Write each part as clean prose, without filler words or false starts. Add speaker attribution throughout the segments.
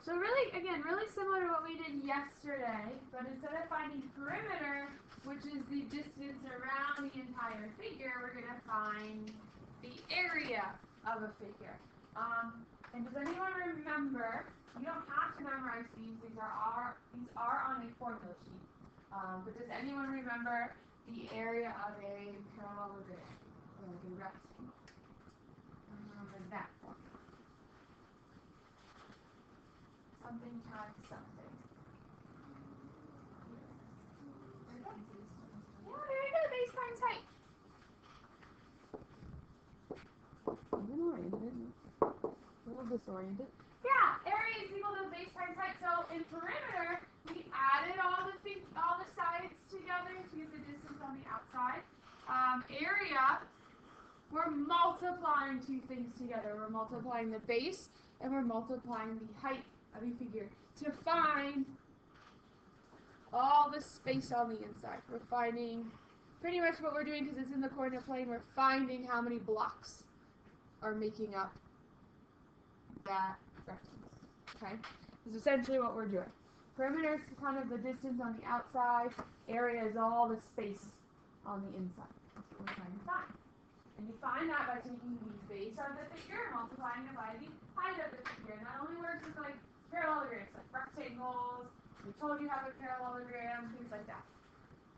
Speaker 1: So really, again, really similar to what we did yesterday, but instead of finding perimeter, which is the distance around the entire figure, we're going to find the area of a figure. And does anyone remember, you don't have to memorize these are on a formula sheet. But does anyone remember the area of a parallelogram, or like a rectangle? Remember that formula. Something times something. Yeah, very good. Base times height. A little disoriented. Yeah, area is equal to base times height. So in perimeter, we added all the sides together to get the distance on the outside. Area, we're multiplying two things together. We're multiplying the base and we're multiplying the height of a figure to find all the space on the inside. We're finding pretty much what we're doing because it's in the coordinate plane. We're finding how many blocks are making up that rectangle. Okay? This is essentially what we're doing. Perimeter is kind of the distance on the outside. Area is all the space on the inside. That's what we're trying to find. And you find that by taking the base of the figure and multiplying it by the height of the figure. And that only works with like parallelograms, like rectangles. We told you how to parallelogram, things like that.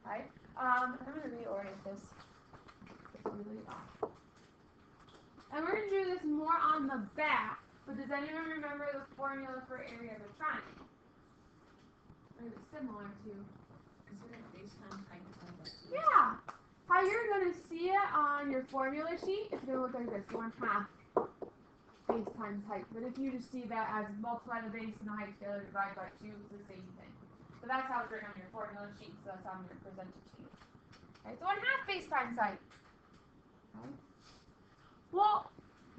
Speaker 1: Right? I'm going to reorient this. It's really off. And we're going to do this more on the back. But does anyone remember the formula for area of a triangle? Or is it similar to?
Speaker 2: Is it base times height divided by 2?
Speaker 1: Yeah. How you're going to see it on your formula sheet, it's going to look like this. 1/2 base times height. But if you just see that as multiply the base and the height together divided by 2, it's the same thing. So that's how it's written on your formula sheet. So that's how I'm going to present it to you. Okay, so 1/2 base times height. Okay. Well,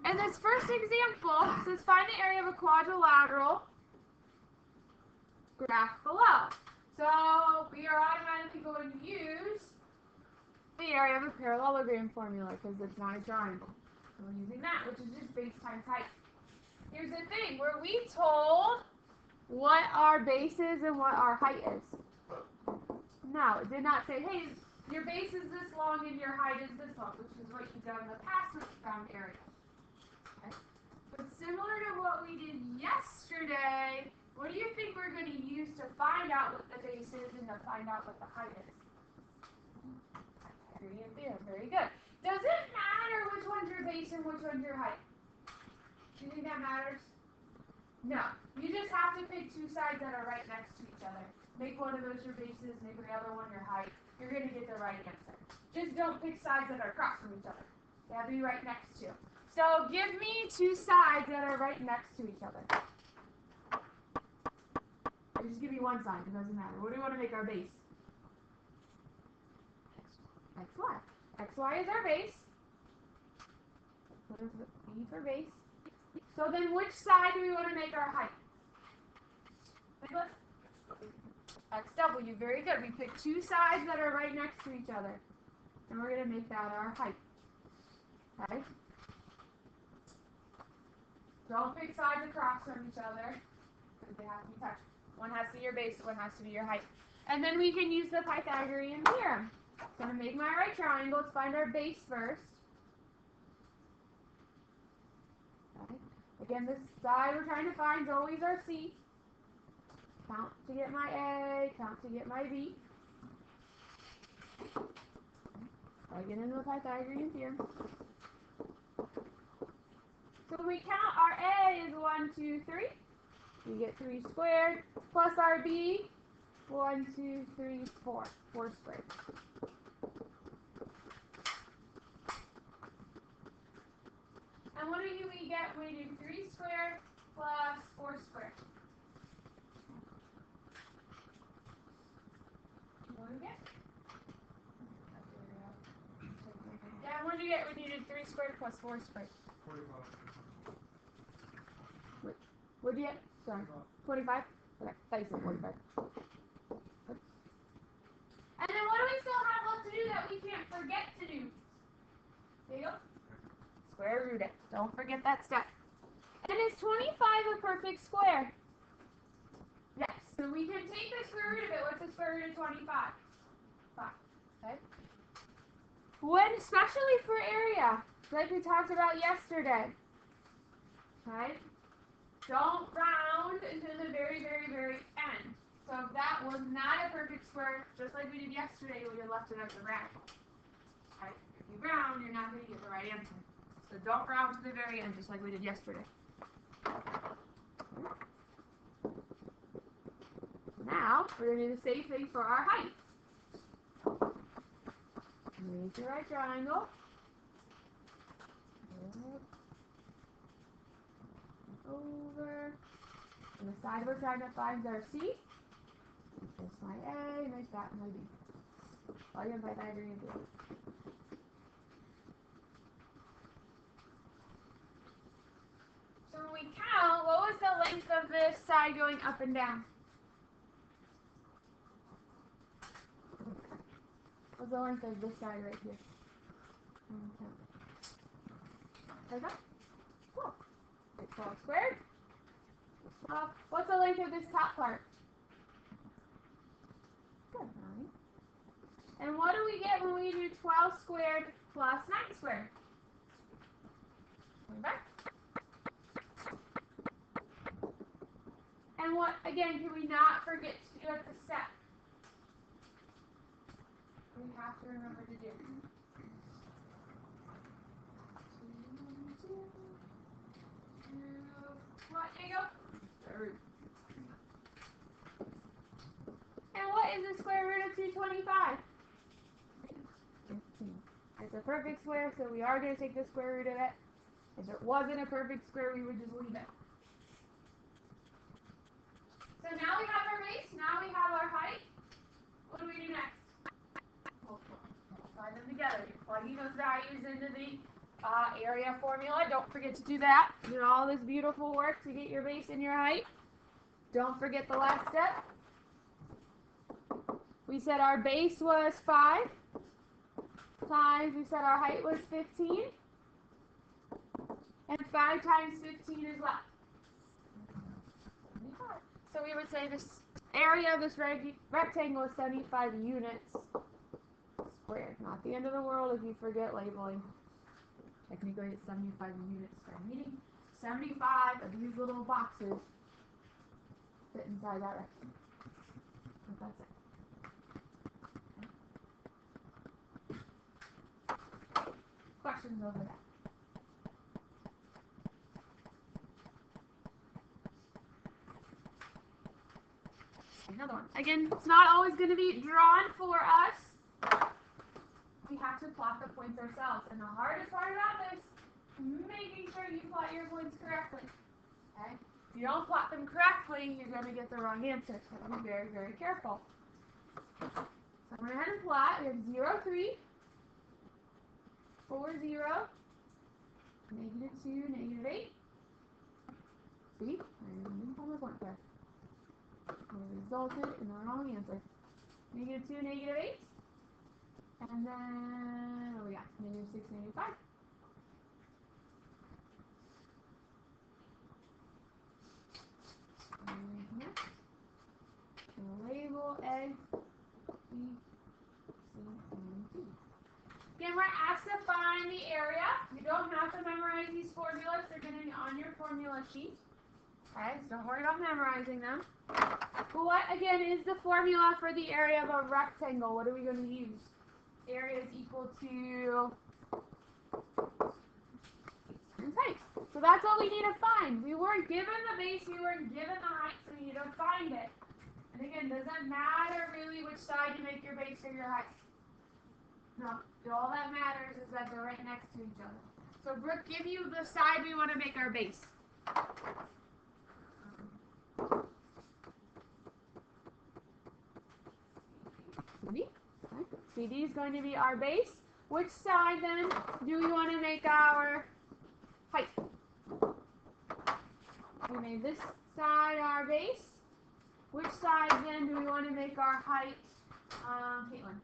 Speaker 1: in this first example, it says find the area of a quadrilateral. Graph below. So we are automatically going to use the area of a parallelogram formula because it's not a triangle. So we're using that, which is just base times height. Here's the thing, were we told what our base is and what our height is? No, it did not say, hey, your base is this long and your height is this long, which is what you've done in the past when you found area. Okay. But similar to what we did yesterday, what do you think we're going to use to find out what the base is and to find out what the height is? Very good. Does it matter which one's your base and which one's your height? Do you think that matters? No. You just have to pick two sides that are right next to each other. Make one of those your bases, make the other one your height. You're going to get the right answer. Just don't pick sides that are across from each other. They have to be right next to. So give me two sides that are right next to each other. Or just give me one side, it doesn't matter. What do we want to make our base? XY. XY is our base. What is the B for base? So then which side do we want to make our height? XW, very good. We pick two sides that are right next to each other. And we're going to make that our height. Okay? Don't pick sides across from each other, because they have to be touched. One has to be your base, one has to be your height. And then we can use the Pythagorean theorem. So to make my right triangle, let's find our base first. Okay. Again, this side we're trying to find is always our C. Count to get my A, count to get my B. Plug it into the Pythagorean theorem. So we count our A is 1, 2, 3. We get 3 squared plus our B, 1, 2, 3, 4. 4 squared. And what do we get when we do 3 squared plus 4 squared? What do we get? Yeah, what do you get when you did 3 squared plus 4 squared?
Speaker 3: 45.
Speaker 1: What do you get? Sorry. 25? Okay, thought you said 45. And then what do we still have left to do that we can't forget to do? There you go. Square root it. Don't forget that step. And is 25 a perfect square? So we can take the square root of it. What's the square root of 25? 5. Okay. When, especially for area, like we talked about yesterday. Okay. Don't round until the very, very, very end. So if that was not a perfect square, just like we did yesterday, we would have left it as a round. Okay. If you round, you're not going to get the right answer. So don't round to the very end, just like we did yesterday. Now, we're going to do the same thing for our height. Raise your right triangle. Over. And the side we're trying to find is our C. This my A, and that my B. All your Pythagorean B. So when we count, what was the length of this side going up and down? What's the length of this side right here? Okay. Cool. 12 squared. What's the length of this top part? Good, 9. And what do we get when we do 12 squared plus 9 squared? Back. And what, again, can we not forget to do at the step? We have to remember to do. What, Diego? And what is the square root of 225? 15. It's a perfect square, so we are going to take the square root of it. If it wasn't a perfect square, we would just leave it. So now we have our base, now we have our height. What do we do next? Multiply them together. You're plugging those values into the area formula. Don't forget to do that. Do all this beautiful work to get your base and your height. Don't forget the last step. We said our base was 5 times, we said our height was 15. And 5 times 15 is what? 75. So we would say this area of this rectangle is 75 units squared. Not the end of the world if you forget labeling. Technically it's 75 units squared, meaning 75 of these little boxes fit inside that rectangle. But that's it. Questions over that? Another one. Again, it's not always going to be drawn for us. We have to plot the points ourselves. And the hardest part about this is making sure you plot your points correctly. Okay? If you don't plot them correctly, you're going to get the wrong answer. So be very, very careful. So I'm going to go ahead and plot. We have 0, 3, 4, 0, -2, -8. See? I didn't pull my point there. It resulted in the wrong answer. -2, -8. And then, what do we got? -6, -5. And here. And label A, B, C, and D. Again, we're asked to find the area. You don't have to memorize these formulas. They're going to be on your formula sheet. Okay, so don't worry about memorizing them. But what, again, is the formula for the area of a rectangle? What are we going to use? Area is equal to and height. So that's all we need to find. We weren't given the base, we weren't given the height, so we need to find it. And again, doesn't matter really which side you make your base or your height. No, all that matters is that they're right next to each other. So Brooke, give you the side we want to make our base. CD. Okay. CD is going to be our base. Which side then do we want to make our height? We made this side our base. Which side then do we want to make our height, Caitlin?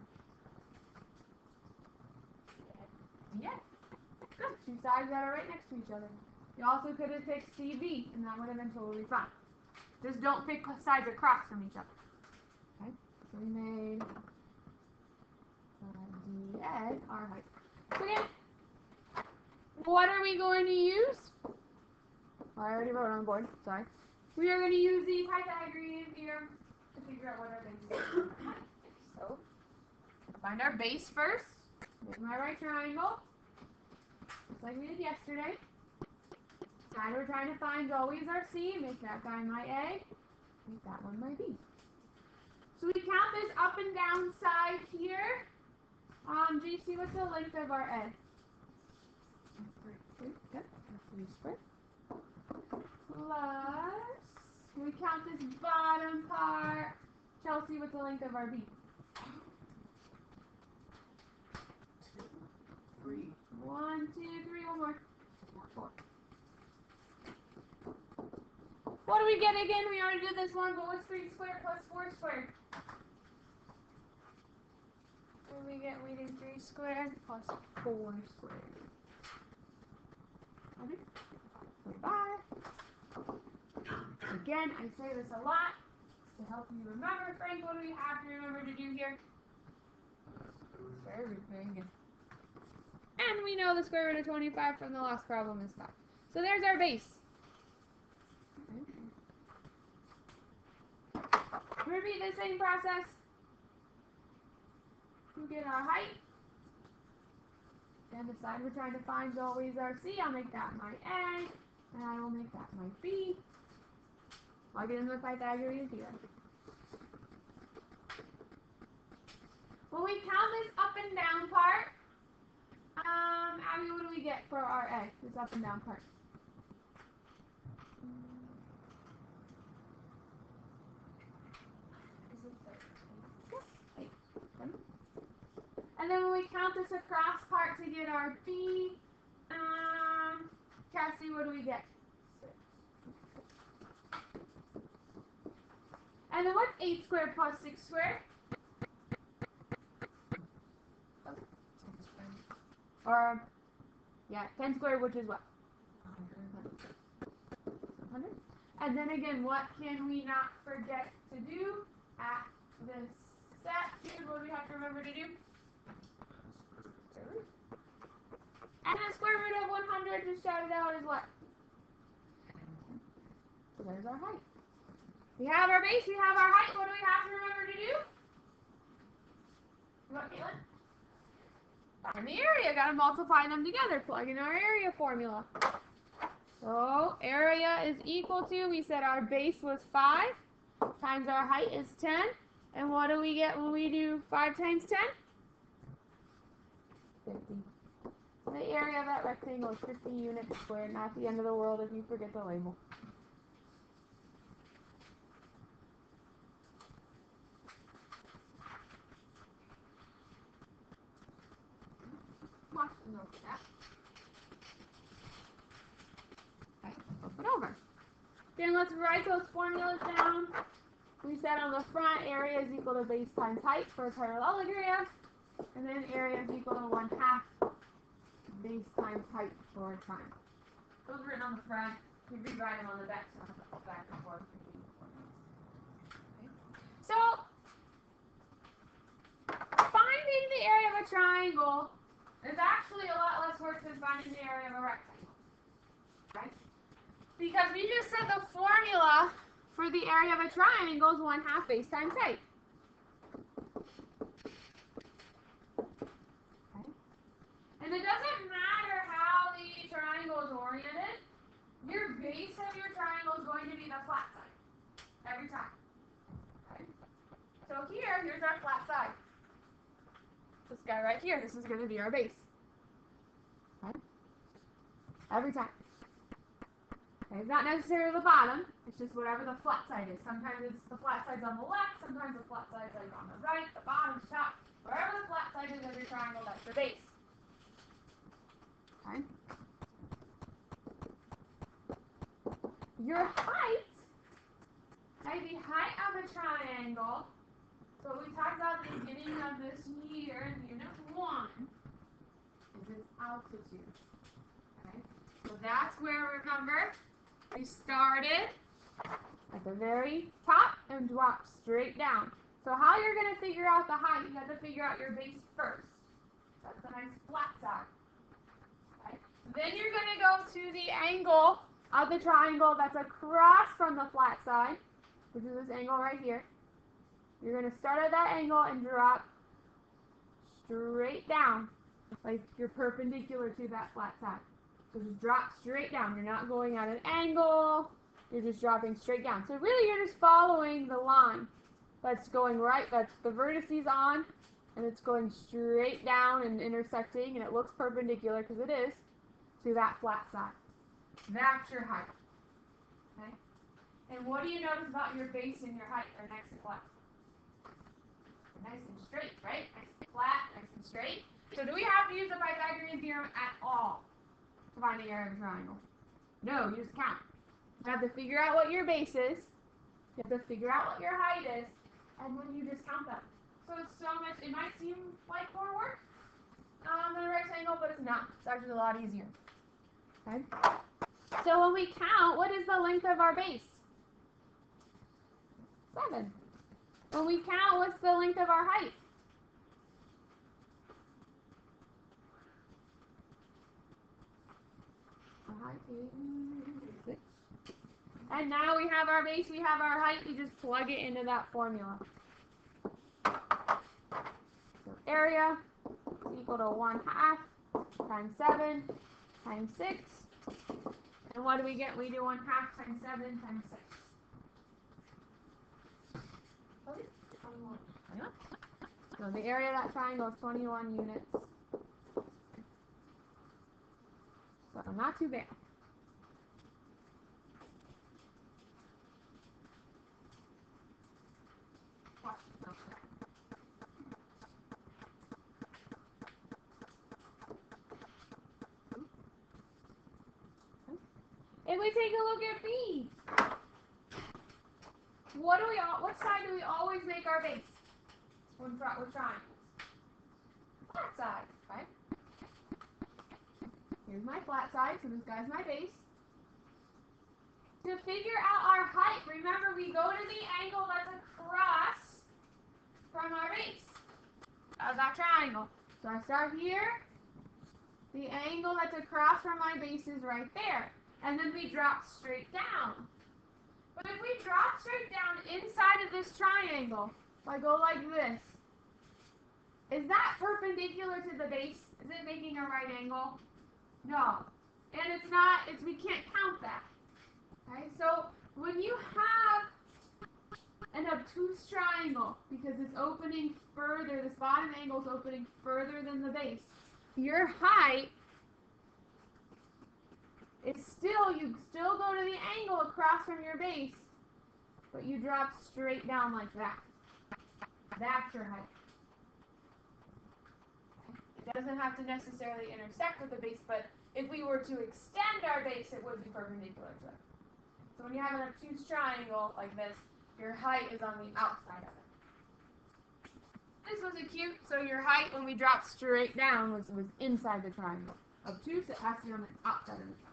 Speaker 1: Yeah. Good. Two sides that are right next to each other. You also could have picked CV, and that would have been totally fine. Just don't pick sides across from each other. Okay, so we made the egg our height. So again, what are we going to use? I already wrote on the board, sorry. We are going to use the Pythagorean theorem to figure out what our base is. So, find our base first. Make my right triangle, just like we did yesterday. Side we're trying to find is always our C. Make that guy my A. Make that one my B. So we count this up and down side here. Do you see what's the length of our A? 3. Good. 3 squared. Plus, we count this bottom part. Chelsea, what's the length of our B?
Speaker 2: 3.
Speaker 1: 1, 2, 3, one more. 4. What do we get again? We already did this one, but what's 3 squared plus 4 squared? What do we get? We did 3 squared plus 4 squared. Okay. Bye. Again, I say this a lot to help you remember. Frank, what do we have to remember to do here? Everything. And we know the square root of 25 from the last problem is 5. So there's our base. Repeat the same process. We get our height. And the side we're trying to find is always our C. I'll make that my A. And I will make that my B. Plug it in the Pythagorean theorem. When we count this up and down part, Abby, what do we get for our A? This up and down part. And then when we count this across part to get our B, Cassie, what do we get? 6. And then what's 8 squared plus 6 squared? Or, yeah, 10 squared, which is what? 100. And then again, what can we not forget to do at this set? What do we have to remember to do? And the square root of 100, just shout it out, is what? So there's our height. We have our base, we have our height. What do we have to remember to do? What, Caitlin? Find the area. Got to multiply them together. Plug in our area formula. So area is equal to, we said our base was 5 times our height is 10. And what do we get when we do 5 times 10? 50. The area of that rectangle is 50 units squared, not the end of the world if you forget the label. Watch the note that. Okay, flip it over. Then let's write those formulas down. We said on the front, area is equal to base times height for a parallelogram. And then area is equal to 1/2 base times height for a triangle. Those are written on the front. You rewrite them on the back, so back and forth. Okay. So, finding the area of a triangle is actually a lot less work than finding the area of a rectangle. Right? Because we just said the formula for the area of a triangle is 1/2 base times height. And it doesn't matter how the triangle is oriented, your base of your triangle is going to be the flat side. Every time. Okay. So here's our flat side. This guy right here, this is going to be our base. Okay. Every time. Okay. It's not necessarily the bottom, it's just whatever the flat side is. Sometimes it's the flat side's on the left, sometimes the flat side's like on the right, the bottom, top. Wherever the flat side is of your triangle, that's your base. Okay. Your height, okay, the height of a triangle, so we talked about at the beginning of this year in Unit 1, is its altitude. Okay. So that's where, remember, we started at the very top and drop straight down. So how you're going to figure out the height, you have to figure out your base first. That's a nice flat side. Okay. Then you're going to go to the angle of the triangle that's across from the flat side, which is this angle right here. You're going to start at that angle and drop straight down, like you're perpendicular to that flat side. So just drop straight down. You're not going at an angle. You're just dropping straight down. So really you're just following the line that's going right, that's the vertices on, and it's going straight down and intersecting, and it looks perpendicular because it is to that flat side. That's your height. Okay? And what do you notice about your base and your height are next to flat? Nice and straight, right? Nice and flat, nice and straight. So do we have to use the Pythagorean theorem at all to find the area of a triangle? No, you just count. You have to figure out what your base is. You have to figure out what your height is, and then you just count them. So it's so much, it might seem like more work than a rectangle, but it's not. It's actually a lot easier. Okay? So when we count, what is the length of our base? 7. When we count, what's the length of our height? Our height is 6. And now we have our base, we have our height, we just plug it into that formula. So area is equal to 1/2 times 7 times 6. And what do we get? We do 1/2 times 7 times 6. So the area of that triangle is 21 units. So not too bad. If we take a look at B, what side do we always make our base? When triangles? Flat side, right? Here's my flat side, so this guy's my base. To figure out our height, remember we go to the angle that's across from our base of that triangle. So I start here. The angle that's across from my base is right there. And then we drop straight down. But if we drop straight down inside of this triangle, if I go like this, is that perpendicular to the base? Is it making a right angle? No. And it's not, we can't count that. Okay, so when you have an obtuse triangle, because it's opening further, this bottom angle is opening further than the base, your height is you still go to the angle across from your base, but you drop straight down like that. That's your height. It doesn't have to necessarily intersect with the base, but if we were to extend our base, it would be perpendicular to it. So when you have an obtuse triangle like this, your height is on the outside of it. This was acute, so your height when we dropped straight down was inside the triangle. Obtuse, it has to be on the outside of the triangle.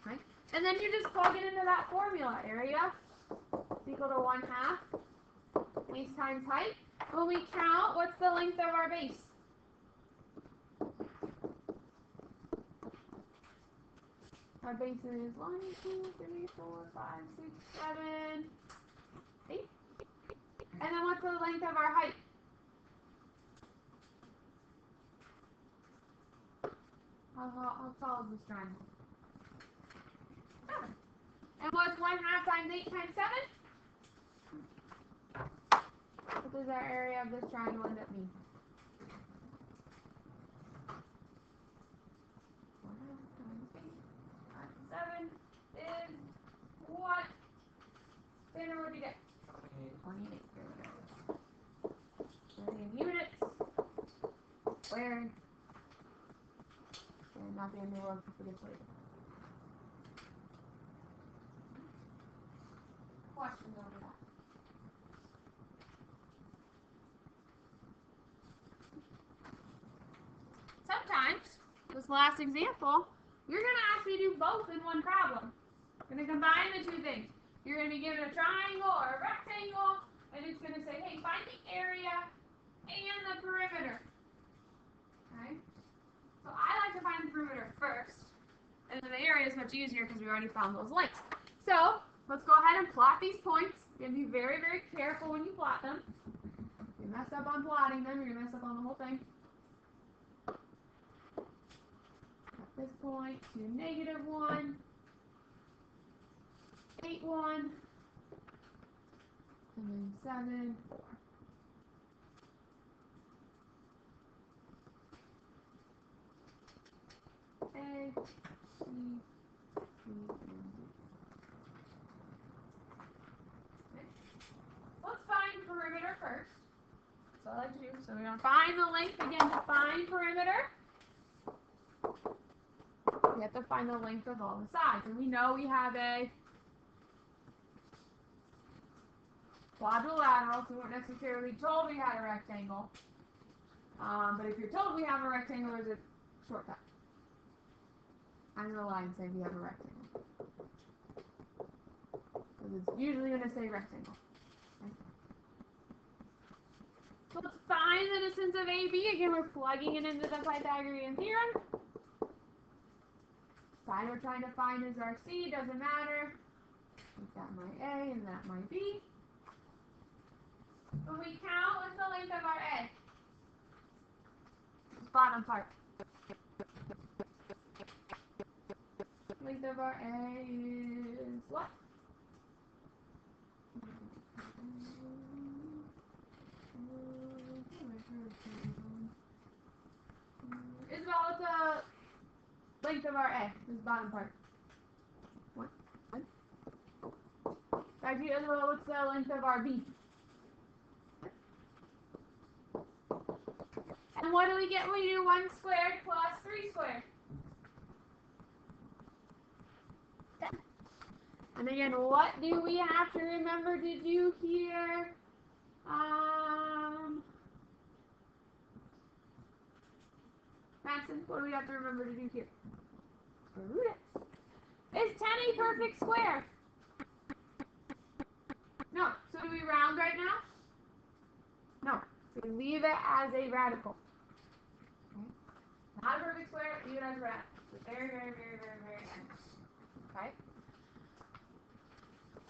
Speaker 1: Right? And then you just plug it into that formula. Area is equal to 1/2 base times height. When we count, what's the length of our base? Our base is 1, 2, 3, 4, 5, 6, 7, 8. And then what's the length of our height? How tall is this triangle? 7. And what's 1/2 times 8 times 7? What does our area of this triangle end up being? 1/2 times 8 times 7 is what? Tanner, what did you get? 28. 28 units. Squared. And not the end of the world for this later. Questions over that? Sometimes, this last example, you're going to actually do both in one problem. You're going to combine the two things. You're going to be given a triangle or a rectangle, and it's going to say, hey, find the area and the perimeter. Okay? So I like to find the perimeter first, and then the area is much easier because we already found those lengths. So let's go ahead and plot these points. You're going to be very, very careful when you plot them. If you mess up on plotting them, you're going to mess up on the whole thing. At this point to -1, 8, 1, and then 7, 4. A, B, C, and D. Okay. Let's find perimeter first. That's all I like to do. So we're going to find the length again to find perimeter. We have to find the length of all the sides. And we know we have a quadrilateral, so we weren't necessarily told we had a rectangle. But if you're told we have a rectangle, there's a shortcut. I'm going to lie and say we have a rectangle. Because it's usually going to say rectangle. Okay. So let's find the distance of AB. Again, we're plugging it into the Pythagorean theorem. Side we're trying to find is our C, doesn't matter. Make that my A and that my B. When we count, what's the length of our A? This bottom part. Length of our A is what? Isabel, what's the length of our A? This bottom part. What? Back to you, Isabel, what's the length of our B? And what do we get when we do 1 squared plus 3 squared? 10. And again, what do we have to remember to do here? Madison, what do we have to remember to do here? Root it. Is 10 a perfect square? No. So do we round right now? No. So we leave it as a radical. Okay. Not a perfect square, leave it as a radical. So very, very, very, very, very end. Okay.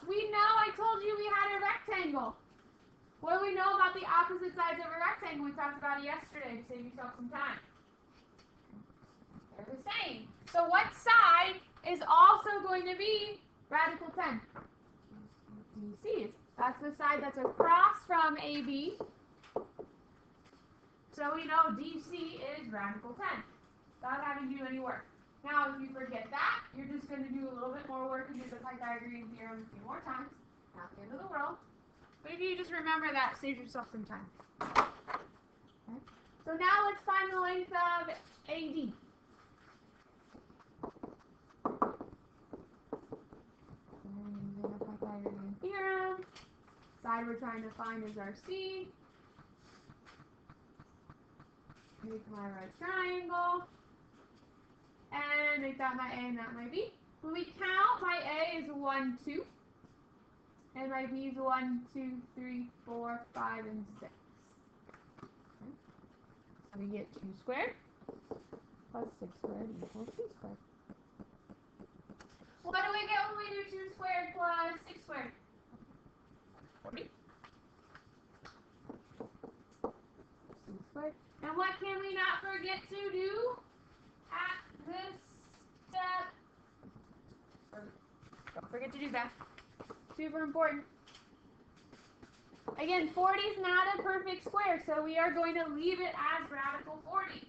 Speaker 1: We know I told you we had a rectangle. What do we know about the opposite sides of a rectangle? We talked about it yesterday to save yourself some time. They're the same. So what side is also going to be radical 10? DC. That's the side that's across from AB. So we know DC is radical 10. Without having to do any work. Now, if you forget that, you're just going to do a little bit more work and do the Pythagorean theorem a few more times. Not the end of the world. But if you just remember that, save yourself some time. Okay. So now let's find the length of AD. And using the Pythagorean theorem. Side we're trying to find is our C. Make my right triangle. And make that my A and that my B. When we count, my A is 1, 2. And my B is 1, 2, 3, 4, 5, and 6. Okay. So we get 2 squared plus 6 squared equals 2 squared. What do we get when we do 2 squared plus 6 squared? 40. 2 squared. And what can we not forget to do at this step? Don't forget to do that. Super important. Again, 40 is not a perfect square, so we are going to leave it as radical 40.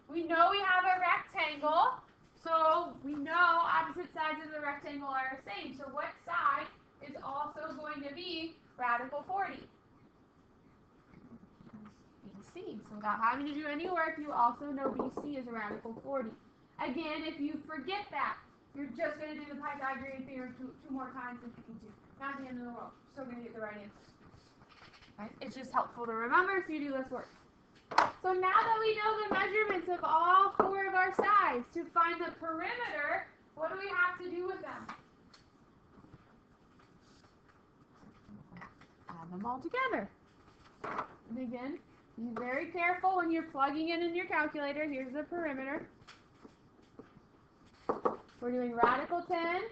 Speaker 1: We know we have a rectangle, so we know opposite sides of the rectangle are the same. So what side is also going to be radical 40? BC. So without having to do any work, you also know BC is a radical 40. Again, if you forget that, you're just going to do the Pythagorean theorem two more times if you can do. Not the end of the world. You're still going to get the right answer. Right? It's just helpful to remember so you do less work. So now that we know the measurements of all 4 of our sides, to find the perimeter, What do we have to do with them? Add them all together. And again, be very careful when you're plugging in your calculator. Here's the perimeter. We're doing radical 10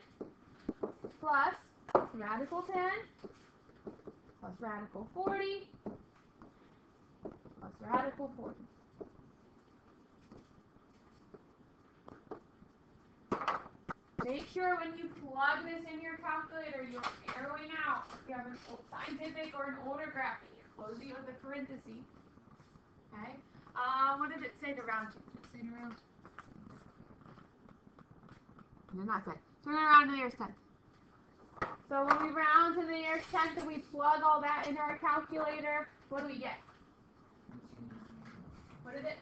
Speaker 1: plus radical 10 plus radical 40 plus radical 40. Make sure when you plug this in your calculator, you're arrowing out. If you have a scientific or an older graph, you're closing with a parenthesis. Okay? What did it say to round to? Did it say to round? No, not good. So we're going to round to the nearest 10th. So when we round to the nearest 10th and we plug all that into our calculator, what do we get? What is it?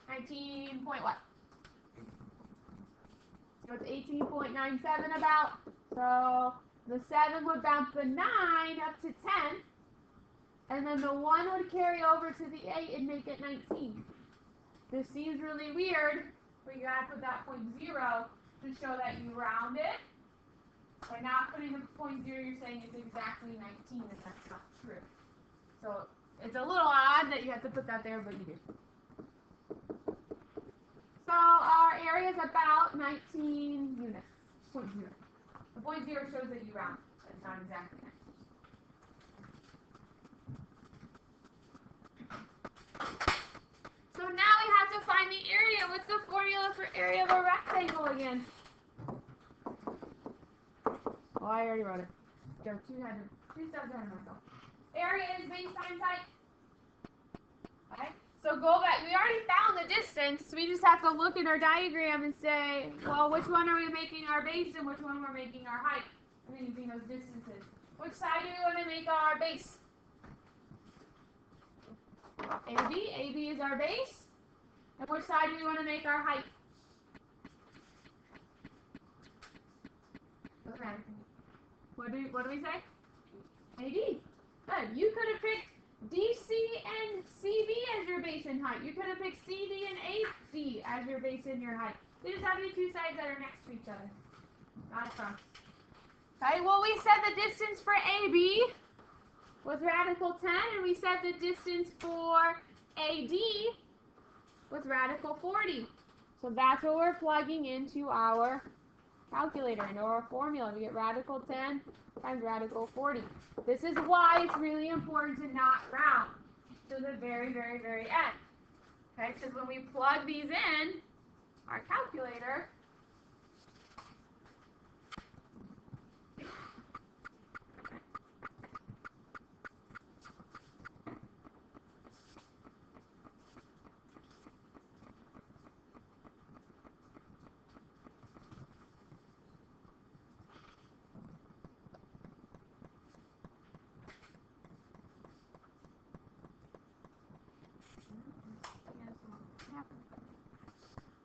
Speaker 1: 19 point what? So it's 18.97 about. So the 7 would bounce the 9 up to 10. And then the 1 would carry over to the 8 and make it 19. This seems really weird, but you gotta put that 0.0 to show that you rounded. By not putting the 0.0, you're saying it's exactly 19, and that's not true. So it's a little odd that you have to put that there, but you do. So our area is about 19 units, 0.0. The 0.0 shows that you round, but it's not exactly 19. So now we have to find the area. What's the formula for area of a rectangle again? Oh, I already wrote it. Go two steps ahead of myself. Area is base times height. Okay? So go back. We already found the distance. We just have to look at our diagram and say, well, which one are we making our base and which one we're making our height? And then using those distances. Which side do we want to make our base? AB. AB is our base. And which side do we want to make our height? What do we say? AD. Good. You could have picked DC and CB as your base and height. You could have picked CD and AC as your base and your height. We just have these two sides that are next to each other. Not a problem. Okay, well we said the distance for AB was radical 10, and we said the distance for AD was radical 40. So that's what we're plugging into our calculator, into our formula. We get radical 10 times radical 40. This is why it's really important to not round to the very, very, very end. Okay, because when we plug these in, our calculator,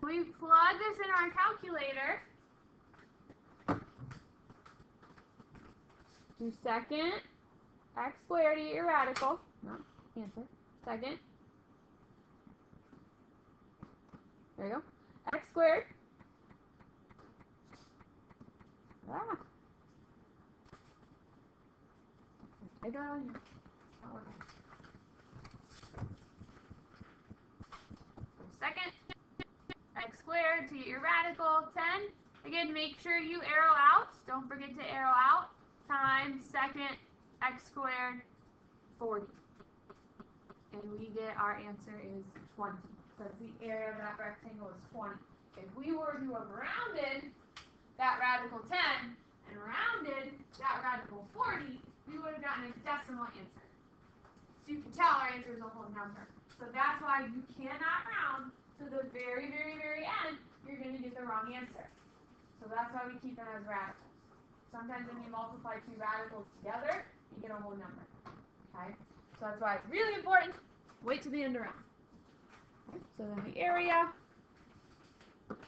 Speaker 1: we plug this in our calculator. Do second x squared to get your radical. No, answer. Second. There you go. X squared. Ah. I got on here. Oh, okay. Second x squared to get your radical 10. Again, make sure you arrow out. Don't forget to arrow out. Times second x squared 40. And we get our answer is 20. Because the area of that rectangle is 20. If we were to have rounded that radical 10 and rounded that radical 40, we would have gotten a decimal answer. So you can tell our answer is a whole number. So that's why you cannot round to the very, very, very end. You're going to get the wrong answer. So that's why we keep them as radicals. Sometimes when you multiply two radicals together, you get a whole number. Okay? So that's why it's really important. Wait till the end to round. Okay, so then the area,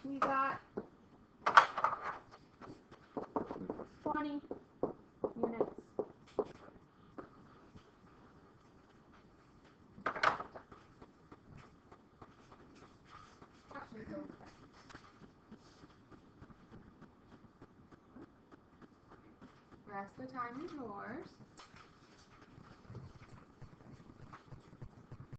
Speaker 1: we got 20 units. rest of the time is yours.